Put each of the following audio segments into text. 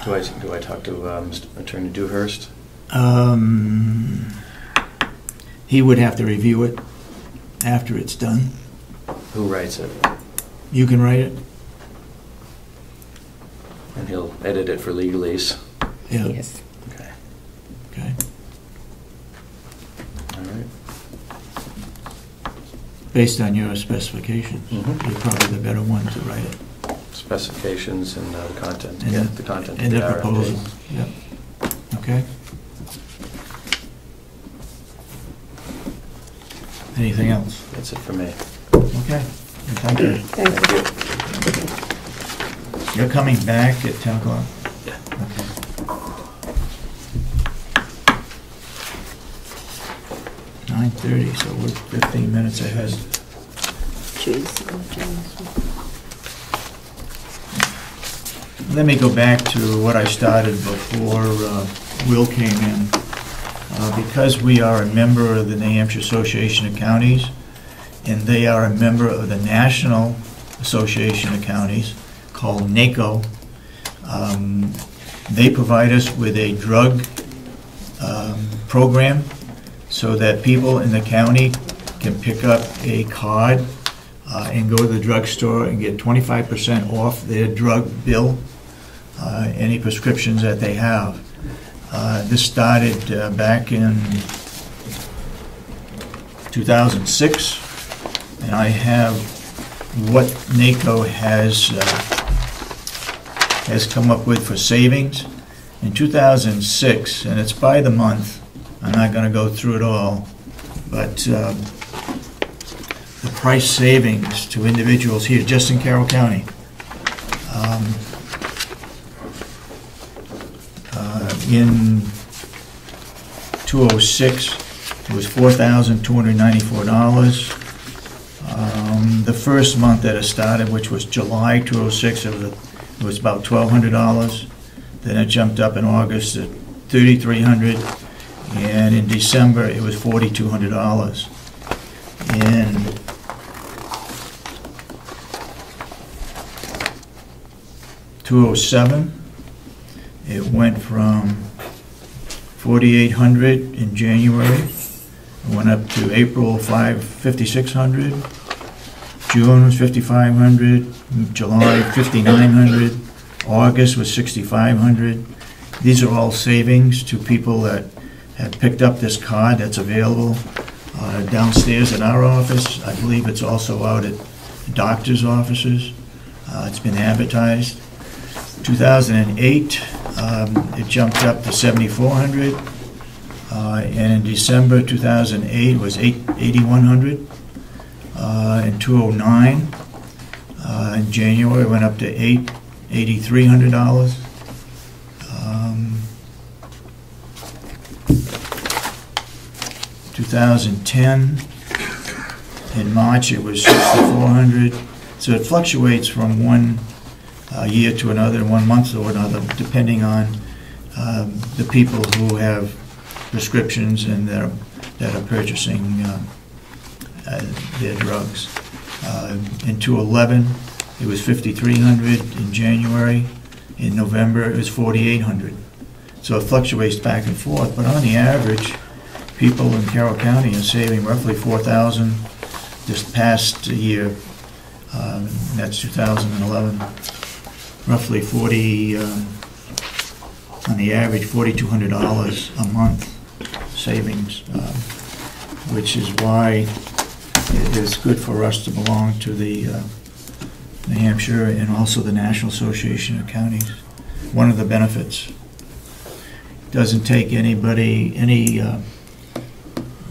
Do I talk to Mr. Attorney Dewhurst? He would have to review it after it's done. Who writes it? You can write it? And he'll edit it for legalese? Yeah. Yes. Okay. Okay. All right. Based on your specifications. Mm-hmm. You're probably the better one to write it. Specifications and the content. And Yeah, the content. And the RFP. proposal. Yep. Okay. Anything else? That's it for me. Okay. Thank you. Thank you. You're coming back at 10 o'clock? Yeah. Okay. .30, so we're 15 minutes ahead. Let me go back to what I started before Will came in. Because we are a member of the New Hampshire Association of Counties, and they are a member of the National Association of Counties, called NACO, they provide us with a drug program so that people in the county can pick up a card and go to the drugstore and get 25% off their drug bill, any prescriptions that they have. This started back in 2006, and I have what NACO has come up with for savings. In 2006, and it's by the month, I'm not going to go through it all, but the price savings to individuals here, just in Carroll County, in 2006, it was $4,294. The first month that it started, which was July 2006, it was about $1,200. Then it jumped up in August to $3,300, and in December it was $4,200. In 2007, it went from $4,800 in January. It went up to April $5,600. June was $5,500. July $5,900. August was $6,500. These are all savings to people that have picked up this card that's available downstairs in our office. I believe it's also out at doctors' offices. It's been advertised. 2008, it jumped up to $7,400, and in December 2008 it was $8,100. In 2009, in January, it went up to $8,300. 2010, in March, it was $6,400. So it fluctuates from one year to another, 1 month to another, depending on the people who have prescriptions and that are purchasing their drugs. In 2011, it was $5,300 in January. In November, it was $4,800. So it fluctuates back and forth, but on the average, people in Carroll County are saving roughly $4,000 this past year. That's 2011. Roughly 40, on the average, $4,200 a month savings, which is why it is good for us to belong to the New Hampshire and also the National Association of Counties. One of the benefits. Doesn't take anybody any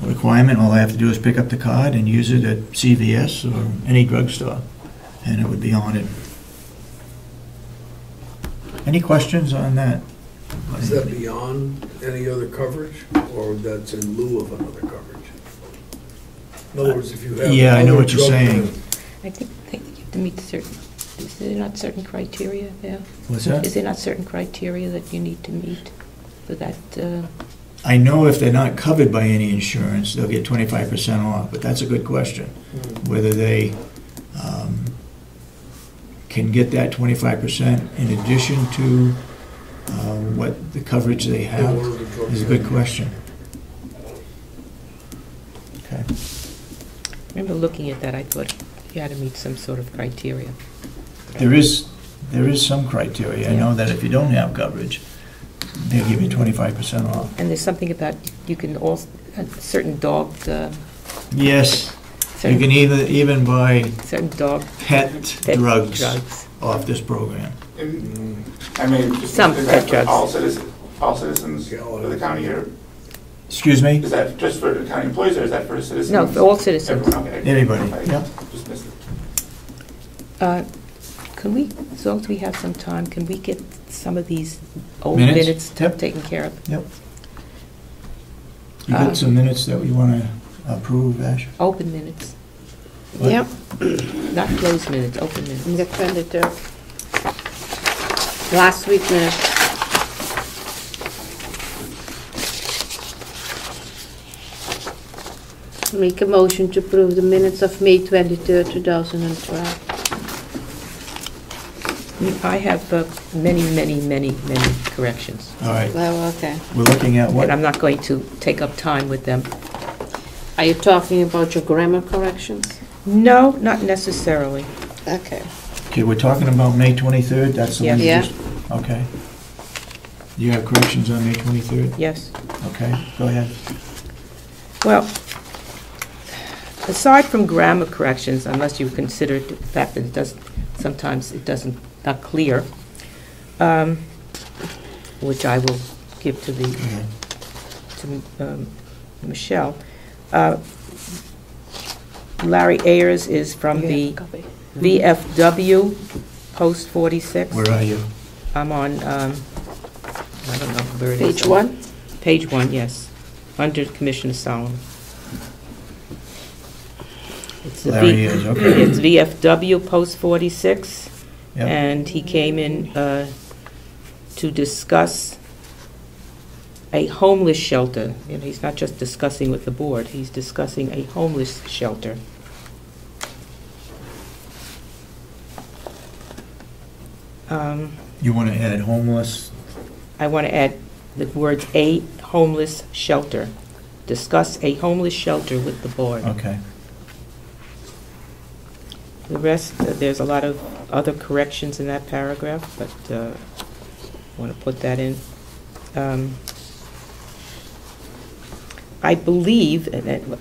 requirement. All I have to do is pick up the card and use it at CVS or any drugstore, and it would be on it. Any questions on that? Is that beyond any other coverage, or that's in lieu of another coverage? In other words, if you have... Yeah, I know what you're saying. I think you have to meet certain, is there not certain criteria there? What's that? Is there not certain criteria that you need to meet for that? I know if they're not covered by any insurance, they'll get 25% off, but that's a good question. Whether they can get that 25% in addition to what the coverage they have is a good question. Okay. I remember looking at that, I thought you had to meet some sort of criteria. There is some criteria. I know that if you don't have coverage, they give you 25% off. And there's something about, you can also, a certain dog, Yes, you certain, can even buy certain dog pet drugs drugs. off this program. I mean, just Some is pet that drugs. all citizens of the county, or Excuse me? is that just for the county employees, or is that for citizens? No, for all citizens. Everyone, okay. Anybody, I yeah. Just missed it. Can we, as long as we have some time, can we get some of these old Minutes? minutes Yep. taken care of? Yep. You got some minutes that we want to approve, Ash? Open minutes, What? Yep, not closed minutes, open minutes. the expenditure. Last week minutes. Make a motion to approve the minutes of May 23rd, 2012. I have many corrections, All right, Well, okay. we're looking at and what? I'm not going to take up time with them. Are you talking about your grammar corrections? No, not necessarily. Okay. Okay, we're talking about May 23rd, that's the one you Yeah. just... Okay. You have corrections on May 23rd? Yes. Okay, go ahead. Well, aside from grammar corrections, unless you consider the fact that it does, sometimes it doesn't, not clear, which I will give to Go ahead. Michelle. Larry Ayers is from the VFW, Post 46. Where are you? I'm on, I don't know where it is. Page 1? Page 1, yes, under Commissioner Solomon. It's the Larry is, okay. It's VFW, Post 46, Yep. and he came in to discuss a homeless shelter. You know, he's not just discussing with the board, he's discussing a homeless shelter. You want to add homeless? I want to add the words "a homeless shelter." Discuss a homeless shelter with the board. Okay. The rest, there's a lot of other corrections in that paragraph, but I want to put that in. I believe,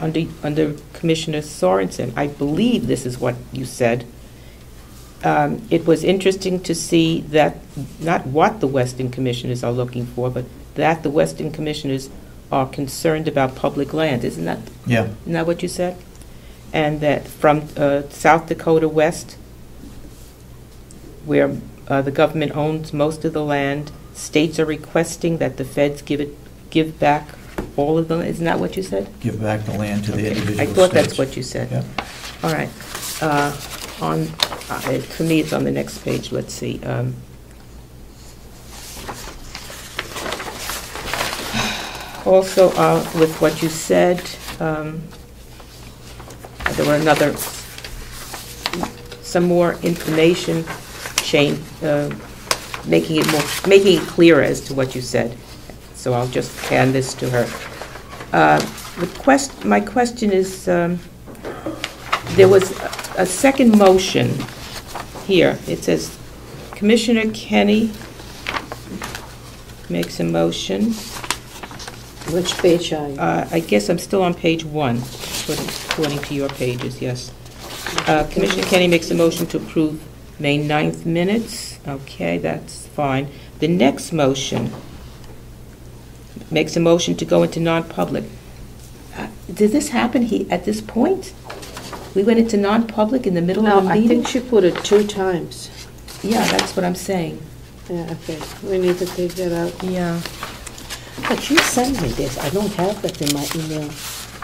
under Commissioner Sorensen, I believe this is what you said. It was interesting to see that, not what the Weston Commissioners are looking for, but that the Weston Commissioners are concerned about public land. Isn't that what you said? And that from South Dakota West, where the government owns most of the land, states are requesting that the feds give back all of them. Isn't that what you said? Give back the land to the individual states. I thought that's what you said. Yep. All right. For me, it's on the next page. Let's see. Also, with what you said, there were some more information making it clearer as to what you said. So I'll just hand this to her. My question is, there was a second motion here. It says Commissioner Kenny makes a motion. Which page are you? I guess I'm still on page 1, according to your pages, yes. Commissioner Kenny makes a motion to approve May 9th minutes. Okay, that's fine. The next motion makes a motion to go into non-public. Did this happen at this point? We went into non-public in the middle of the No, meeting? I think she put it 2 times. Yeah, that's what I'm saying. Yeah, okay. We need to take that out. Yeah. But you sent me this. I don't have that in my email.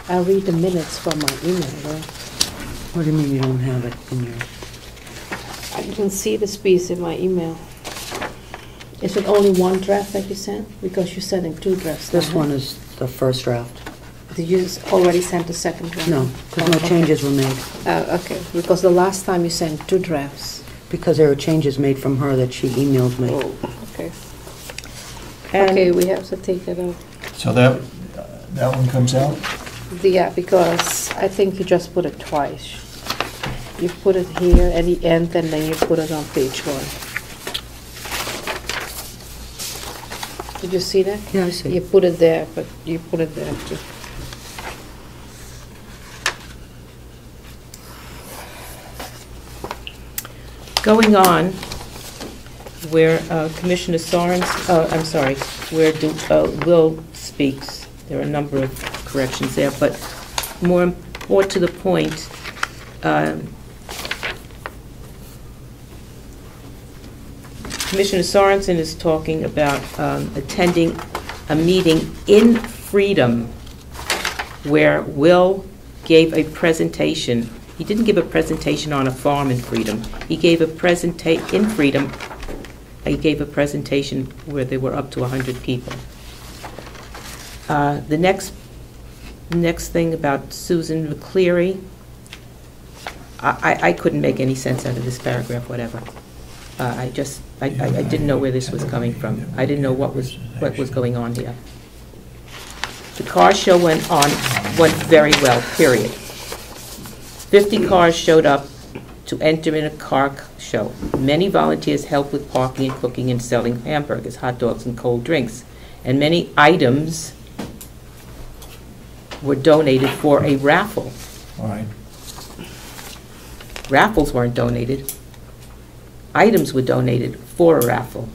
I read the minutes from my email, right? What do you mean you don't have it in your... I didn't see this piece in my email. Is it only one draft that you sent? Because you sent in 2 drafts. This now, one huh? is the first draft. Did you already send the second draft? No, because no okay. changes were made. Okay, because the last time you sent 2 drafts. Because there were changes made from her that she emailed me. Oh, okay. Okay, And we have to take that out. So that one comes out? Yeah, because I think you just put it twice. You put it here at the end, and then you put it on page 1. Did you see that? Yeah, I see. You put it there, but you put it there too. going on, where Commissioner where Will speaks, there are a number of corrections there, but more to the point, Commissioner Sorensen is talking about attending a meeting in Freedom where Will gave a presentation. He didn't give a presentation on a farm in Freedom. He gave a presentation where there were up to 100 people. The next thing about Susan McCleary, I couldn't make any sense out of this paragraph, whatever. I didn't know where this was coming from. I didn't know what was going on here. The car show went very well, period. 50 cars showed up to enter in a car show. Many volunteers helped with parking and cooking and selling hamburgers, hot dogs, and cold drinks. And many items were donated for a raffle. All right. Raffles weren't donated. Items were donated for a raffle.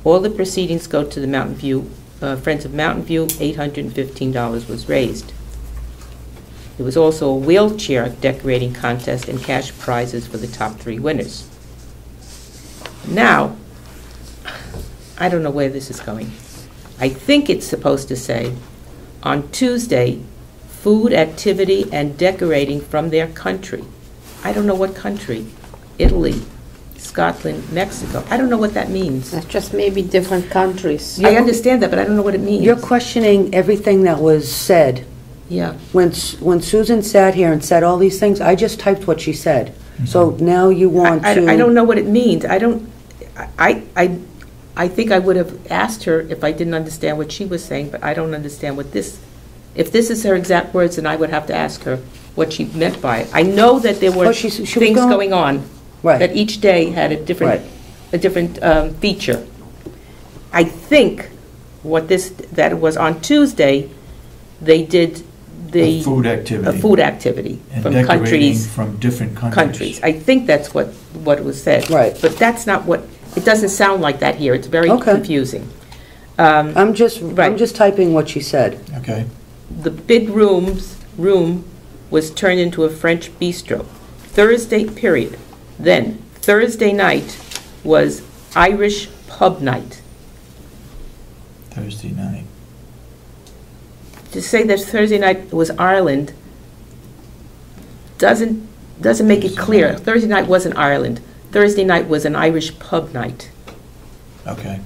All the proceedings go to the Mountain View, Friends of Mountain View. $815 was raised. There was also a wheelchair decorating contest and cash prizes for the top 3 winners. Now, I don't know where this is going. I think it's supposed to say, on Tuesday, food, activity, and decorating from their country. I don't know what country. Italy, Scotland, Mexico. I don't know what that means. That's just maybe different countries. I understand that, but I don't know what it means. You're questioning everything that was said. Yeah. When Susan sat here and said all these things, I just typed what she said. So now you want to... I don't know what it means. I think I would have asked her if I didn't understand what she was saying, but I don't understand what this... If this is her exact words, then I would have to ask her what she meant by it. I know that there were things going on, right, that each day had a different feature. I think that it was on Tuesday, they did the food activity. A food activity and from decorating countries. From different countries. I think that's what was said. Right. But that's not what, it doesn't sound like that here. It's very confusing. I'm just typing what she said. Okay. The big room was turned into a French bistro. Thursday, period. Then, Thursday night was Irish pub night. Thursday night. To say that Thursday night was Ireland doesn't make it clear. Thursday night wasn't Ireland. Thursday night was an Irish pub night. Okay.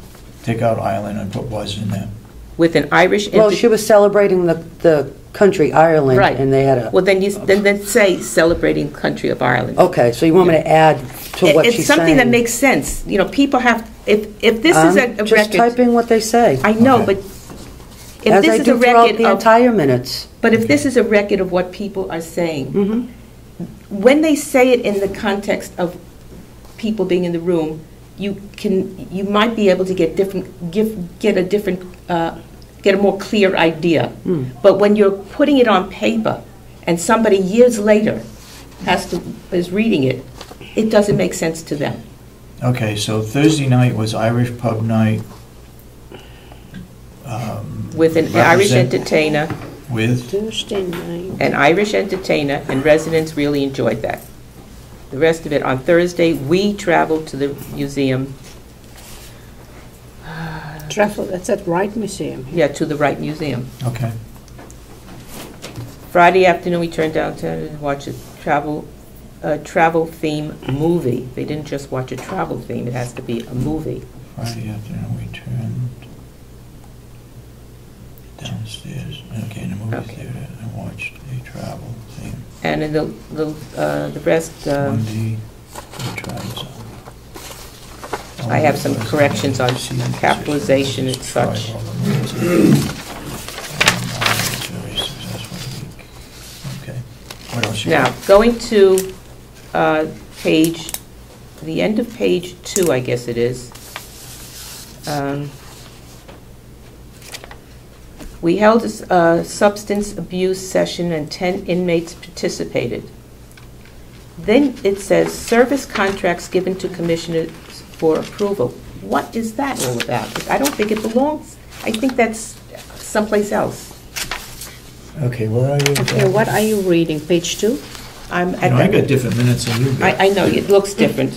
Take out Ireland and put was in there. With an Irish... Well, she was celebrating the country, Ireland, right. And they had a... Well, then say celebrating country of Ireland. Okay, so you want me to add to what she's saying? It's something that makes sense. You know, people have... If this is a record... just typing what they say. I know, Okay. but if As this I is do a throughout record the of... entire minutes. But if this is a record of what people are saying, when they say it in the context of people being in the room, you might be able to get a more clear idea. But when you're putting it on paper and somebody years later is reading it, it doesn't make sense to them. Okay, so Thursday night was Irish pub night. With an Irish entertainer. With? Thursday night. An Irish entertainer, and residents really enjoyed that. The rest of it, on Thursday, we traveled to the museum. Travel, that's at Wright Museum. Yeah, to the Wright Museum. Okay. Friday afternoon, we turned downtown and watched a travel theme movie. They didn't just watch a travel theme, it has to be a movie. Friday afternoon, we turned downstairs, okay, in the movie theater, and watched a travel theme. And in the rest... Monday, we tried some. I have some corrections on capitalization and such. Okay. What else you Now, got? going to the end of page 2, I guess it is. We held a substance abuse session and 10 inmates participated. Then it says, service contracts given to commissioners for approval. What is that all about? I don't think it belongs. I think that's someplace else. Okay, where are you? Okay, what are you reading, page 2? I'm You at know, I the- got different minutes than you got. I know, it looks different.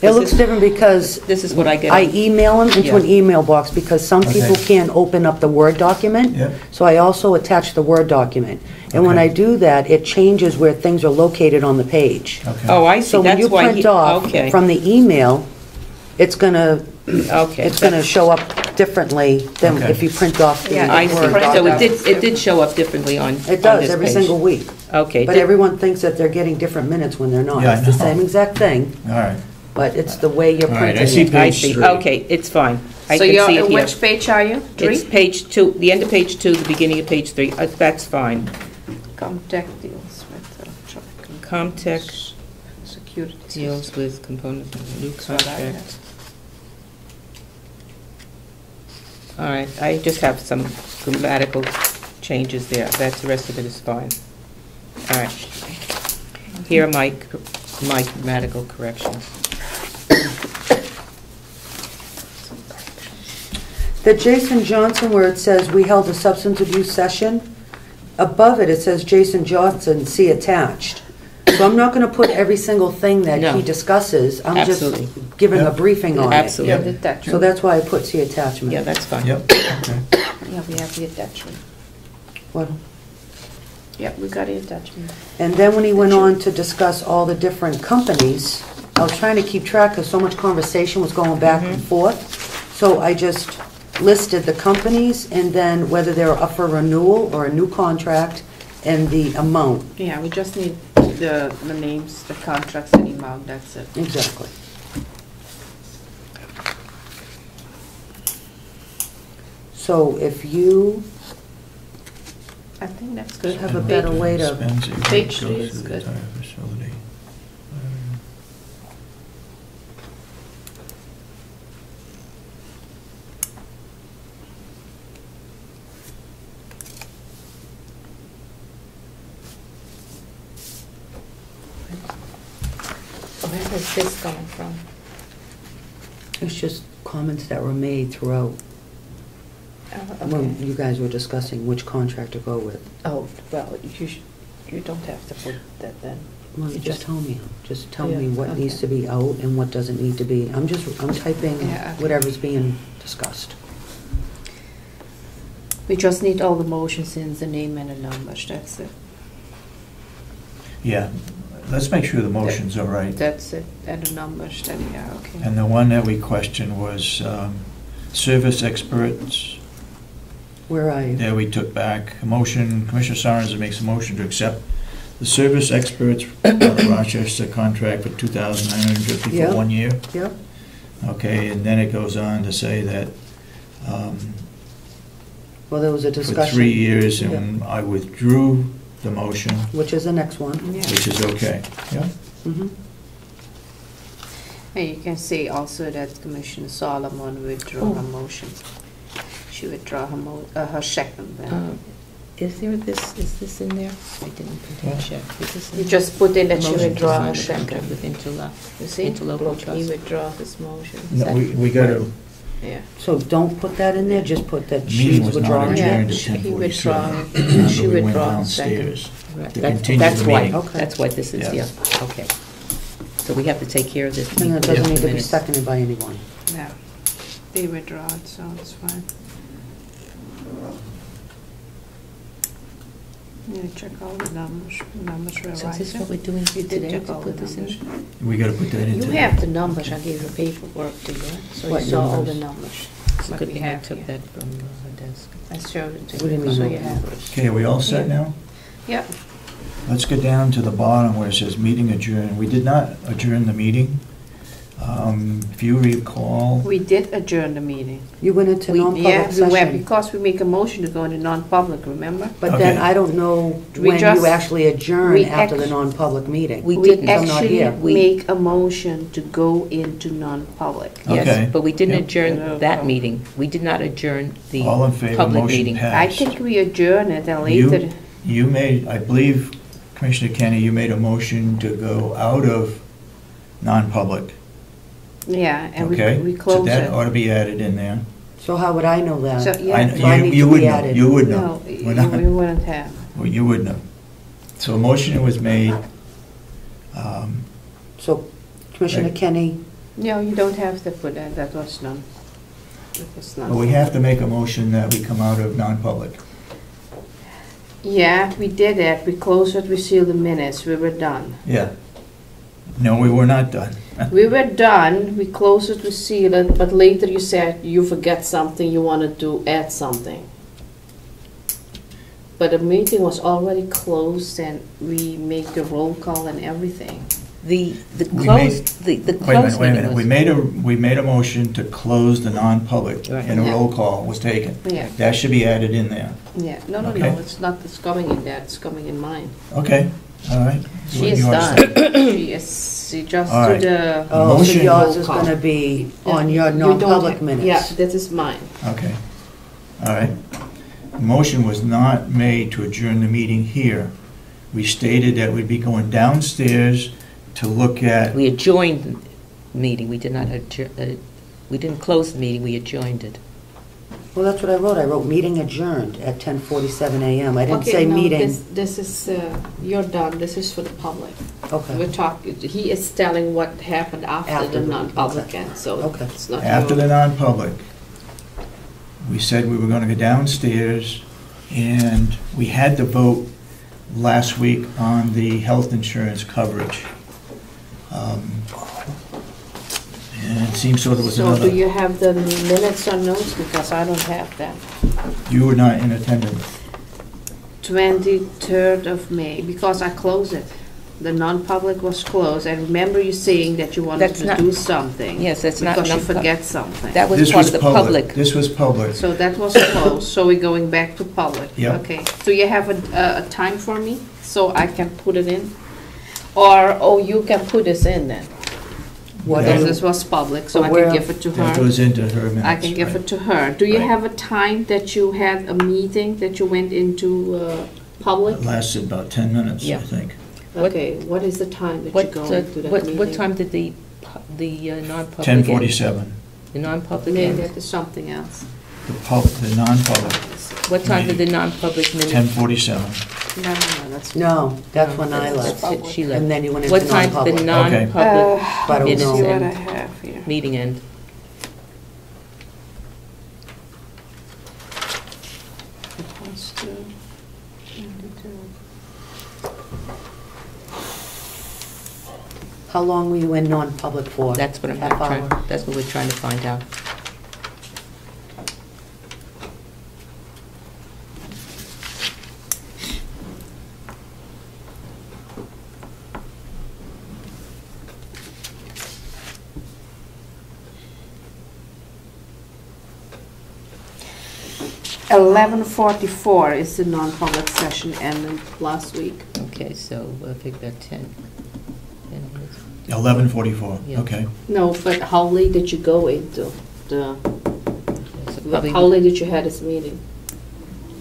It looks different because This is what I get. I email them into an Yeah. email box because some people Okay. can't open up the Word document. Yep. So I also attach the Word document. And when Okay. I do that, it changes where things are located on the page. Okay. Oh, I see, So when that's you why. print off Okay, from the email, it's gonna okay. show up differently than Okay. if you print off the Yeah, I Word see, Word so document. it did show up differently on It on does, this every page. single week. Okay. But did- everyone thinks that they're getting different minutes when they're not. Yeah, I It's the know. same exact thing, All right. but it's the way you're All right, I printing see it. I page see, 3. okay, it's fine. I So can you're, see it here. which page are you? It's 3? page 2, the end of page 2, the beginning of page 3. That's fine. Comtech deals with electronic Comtech security deals systems. with components of the new That's what I contract. have. All right, I just have some grammatical changes there. That's, the rest of it is fine. All right. Here are my grammatical corrections. The Jason Johnson, where it says, "We held a substance abuse session," above it, it says Jason Johnson, see attached. So I'm not gonna put every single thing that No. he discusses, I'm just Absolutely. giving a Yep. briefing on it. Absolutely. The attachment. So that's why I put see attachment. Yeah, that's fine. Yep, okay. Yeah, we have the attachment. What- Yeah, we got the attachment. And then when he went on to discuss all the different companies, I was trying to keep track because so much conversation was going back and forth. So I just listed the companies and then whether they're up for renewal or a new contract and the amount. Yeah, we just need the names, the contracts and amount, that's it. Exactly. So if you I think that's could good. have a better way to, Expenses Page go 3 through is the good. entire facility. Where is this coming from? it's just comments that were made throughout when you guys were discussing which contract to go with. Oh, well, you don't have to put that then. Well, You just tell me. Just tell Yeah, me what needs okay. to be out and what doesn't need to be. I'm typing Yeah, okay. whatever's being discussed. We just need all the motions in, the name and the numbers, that's it. Yeah, let's make sure the motions are right. That's it, and the numbers, then, yeah, okay. And the one that we questioned was service experts. Where are you? There we took back a motion, Commissioner Sorensen makes a motion to accept the service experts Rochester contract for $2,950 Yeah. for 1 year. Yep. Okay, and then it goes on to say that Well, there was a for discussion. 3 years, and I withdrew the motion, Which is the next one. Yeah. which is okay. Yeah. Mhm. And you can see also that Commissioner Solomon withdrew her motion. She withdrew her second then. Is this in there? I didn't Yeah. check. Is this in You there? just put in that she Motion to withdrew sign her the second. contract with You see? interlocal Look, he trust. withdrew his motion. No, we got to, Yeah. So don't put that in there, just put that the meeting she's was not withdrawing. Yeah, adjourned at she- he 10:47. withdraw- she But we went withdraw his second. downstairs. Right, To that's- continue That's the why, meeting. Okay. that's why this is Yes. here. Okay. So we have to take care of this. And it Put doesn't the need to be minutes. seconded by anyone. Yeah. They withdraw it, so it's fine. You check all the numbers were So right. is this what we're doing You did today, check to all put the this in? numbers. We got to put that You into. have the numbers, I gave you paperwork to you, so you What saw all numbers? the numbers. It's a What good we thing I have took here. that from the desk. I showed it to What do you you, mean so all you the have. numbers? Okay, are we all set Yeah. now? Yeah, Let's go down to the bottom where it says meeting adjourned. We did not adjourn the meeting. If you recall, We did adjourn the meeting. You went into Yeah, non-public we went, session. because we make a motion to go into non-public, remember? But then Okay. I don't know We when just- you actually adjourn we after the act- non-public meeting. We We didn't. I'm not actually here. make a motion to go into non-public. Okay. Yes, but we didn't Yep. adjourn that meeting. We did not adjourn the all in favor, public motion meeting. I passed. think we adjourn it and You- later, You made, I believe, Commissioner Kenny, you made a motion to go out of non-public, yeah, and okay? we So close that it. ought to be added in there. So how would I know that? So, yeah. I- So I you- need you to would be know. added. You would No, know. We're you not- wouldn't have. Well, you would know. So a motion was made. So Commissioner Right. Kenny, No, you don't have to put that, that was none. That was none. But we have to make a motion that we come out of non-public. Yeah, we did that, we closed it, we sealed the minutes, we were done. Yeah. No, we were not done. We were done, we closed it, we sealed it, but later you said you forget something, you wanted to add something. But the meeting was already closed and we make the roll call and everything. The We closed, the Wait a closed minute. meeting We made a motion to close the non-public, Right. and a Yeah. roll call was taken. Yeah, That should be added in there. yeah, no, Okay. it's not, it's coming in that, it's coming in mine. Okay, all right. She is You are done, set. she just All do right. the. oh, so Motion- yours Roll is call. gonna be on your You don't non-public have- minutes? Yeah, that is mine. Okay, all right. The motion was not made to adjourn the meeting here. We stated that we'd be going downstairs to look at, We adjourned the meeting, we did not adjourn, we didn't close the meeting, we adjourned it. Well, that's what I wrote. I wrote meeting adjourned at 10:47 a.m. I didn't Okay, say no, meeting. This is, you're done, this is for the public. Okay. We're talking, he is telling what happened after the Afterward, non-public okay. end, so Okay. it's not. after your- the non-public, we said we were gonna go downstairs, and we had to vote last week on the health insurance coverage. And it seems so there was So do another, you have the minutes or notes, because I don't have that. you were not in attendance. 23rd of May, because I closed it. The non-public was closed. I remember you saying that you wanted That's to not- do something. Yes, that's not Because you non-pub- forget something. That was This part of the public. This was public. So that was closed, so we're going back to public. Yep. Okay, do you have a time for me, so I can put it in? Or, oh, you can put this in then? What Because is- this was public, so But I where- can give it to That her. goes into her minutes. I can give right. it to her. Do you Right. have a time that you had a meeting, that you went into public? It lasted about 10 minutes, I Yeah. think. What- Okay, what is the time that you What, go into that meeting? what time did the non-public? 10:47. end? The non-public Maybe end? that is something else. The non-public, What time did the non-public minute? 10:47. No, that's. No, that's when I left. That's it, she left. And then you went What into time did the non-public. non-public But I don't Let's know. see minutes what I end, have here. meeting end? How long were you in non-public for? That's what I'm Half trying, hour? that's what we're trying to find out. $11:44 is the non-public session ended last week. Okay, so I think about 10 minutes. 11:44, Yeah. okay. No, but how late did you go into the, So probably how late did you have this meeting?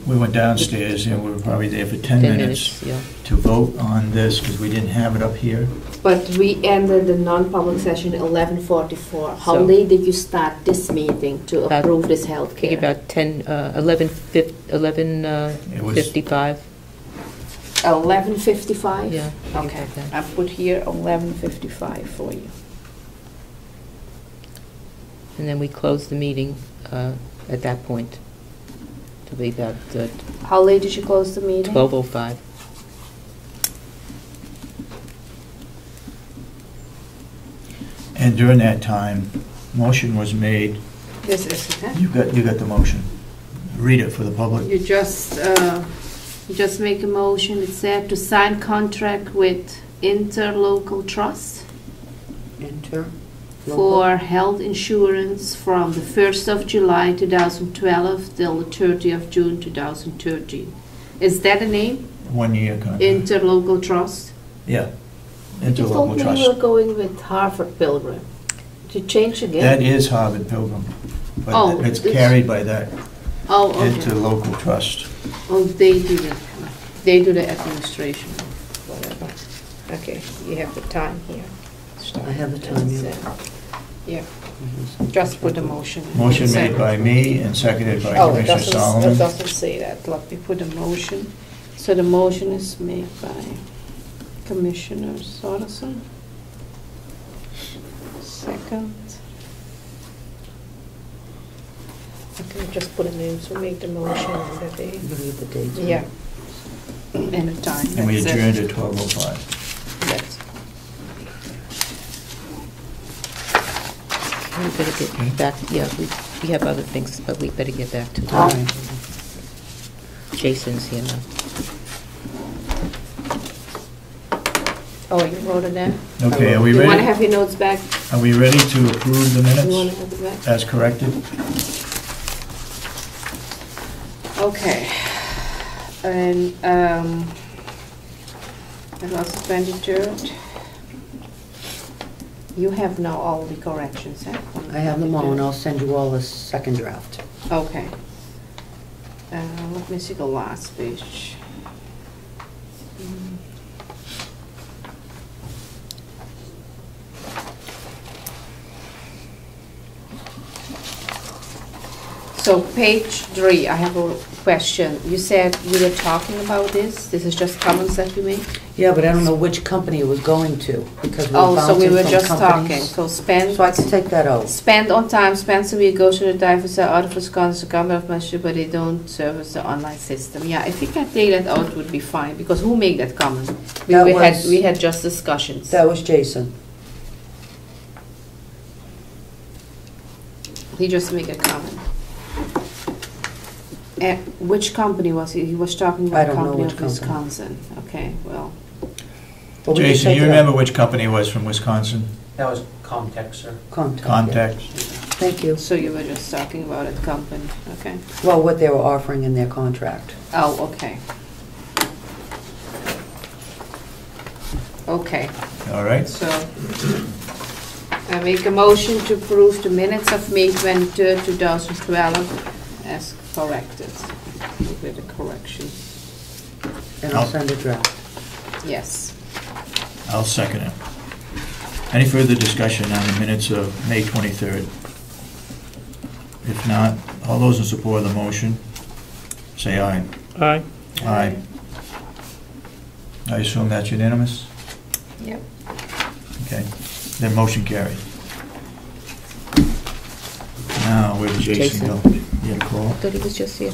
We went downstairs, and we were probably there for 10 10 minutes minutes, yeah. to vote on this, because we didn't have it up here. But we ended the non-public session 11:44. How So- late did you start this meeting to About- approve this I think healthcare? about 10, 11:55. 11:55? Yeah. I think Okay, about that. I put here 11:55 for you. And then we closed the meeting at that point. To be about How late did you close the meeting? 12:05. And during that time, motion was made. This is it, You got the motion. Read it for the public. You just make a motion, it said to sign contract with Interlocal Trust. Enter. for health insurance from the 1st of July 2012 till the 30th of June 2013. Is that a name? 1 year contract. Interlocal trust? Yeah. You told Interlocal me you were trust. going with Harvard Pilgrim. Did you change again? That is Harvard Pilgrim, but Oh, it's this- carried by that Oh, okay. interlocal trust. Oh, they do the administration. Whatever. Okay, you have the time here. I have the time, yeah. Yeah, just put the motion. Motion made by me and seconded by Oh, it Commissioner doesn't, it Solomon. doesn't say that. Let me put a motion. So the motion is made by Commissioner Sorensen. Second. Okay, just put a name, so make the motion and that they, You leave the dates. yeah. And a time. And we That's it. adjourned at 12:05. That's- We better get back, yeah, we have other things, but we better get back to All that. right. Jason's here now. Oh, you wrote it down? Okay, are we You want to ready? have your notes back? Are we ready to approve the You want to minutes have it back? as corrected? Okay. And, it was expenditure. You have now all the corrections, eh? I have them all, and I'll send you all a second draft. Okay. Let me see the last page. So page 3, I have a question. You said you were talking about this? This is just comments that you made? Yeah, but I don't know which company it was going to, because we're Oh, so we bouncing were from just talking. companies. So spend. So I can take that out. Spend on time, Spencer goes to the divers out of Wisconsin, government of Massachusetts, but they don't service the online system. Yeah, if you can take that out, it would be fine, because who made that comment? That We had was- just discussions. That was Jason. He just made a comment. Which company was he? He was talking I about don't know company which of company. Wisconsin. Okay, well, But we can Jason, take you it out. remember which company it was from Wisconsin? That was Comtech, sir. Contact. Thank you. so you were just talking about a company, okay? Well, what they were offering in their contract. Oh, okay. Okay, All right. so I make a motion to approve the minutes of May 23rd, 2012 as corrected, with the correction. And I'll I'll- send a draft. Yes. I'll second it. Any further discussion on the minutes of May 23rd? If not, all those in support of the motion, say aye. Aye. Aye. I assume that's unanimous? Yep. Okay, then motion carried. Now, where did Jason go? You had a call? I thought he was just here.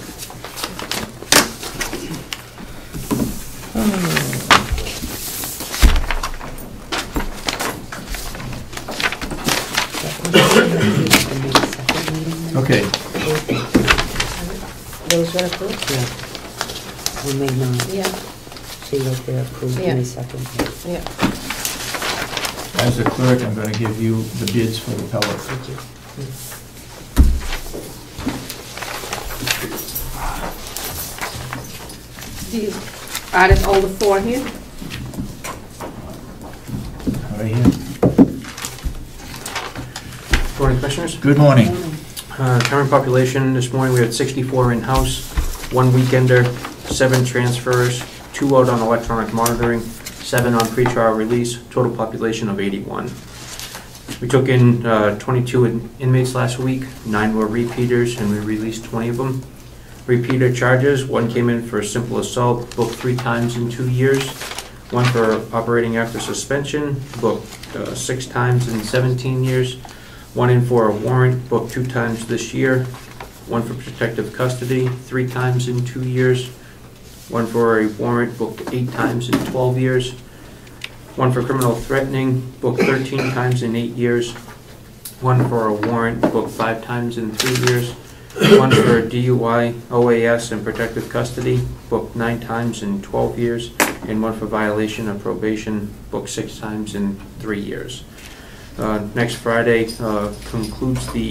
Okay, Those were approved? Yeah. We may not. Yeah, See right there, approved Yeah. May 2nd. yeah. as the clerk, I'm going to give you the bids for the pellet. Thank you. Do you added all the 4 here? Right here. Morning, Commissioners. Good morning. Current population, this morning we had 64 in-house, 1 weekender, 7 transfers, 2 out on electronic monitoring, 7 on pretrial release, total population of 81. We took in 22 inmates last week, 9 were repeaters, and we released 20 of them. Repeater charges, 1 came in for simple assault, booked 3 times in 2 years, 1 for operating after suspension, booked 6 times in 17 years, 1 in for a warrant, booked 2 times this year, 1 for protective custody, 3 times in 2 years, 1 for a warrant, booked 8 times in 12 years, 1 for criminal threatening, booked 13 times in 8 years, 1 for a warrant, booked 5 times in 3 years, 1 for DUI, OAS, and protective custody, booked 9 times in 12 years, and 1 for violation of probation, booked 6 times in 3 years. next Friday concludes the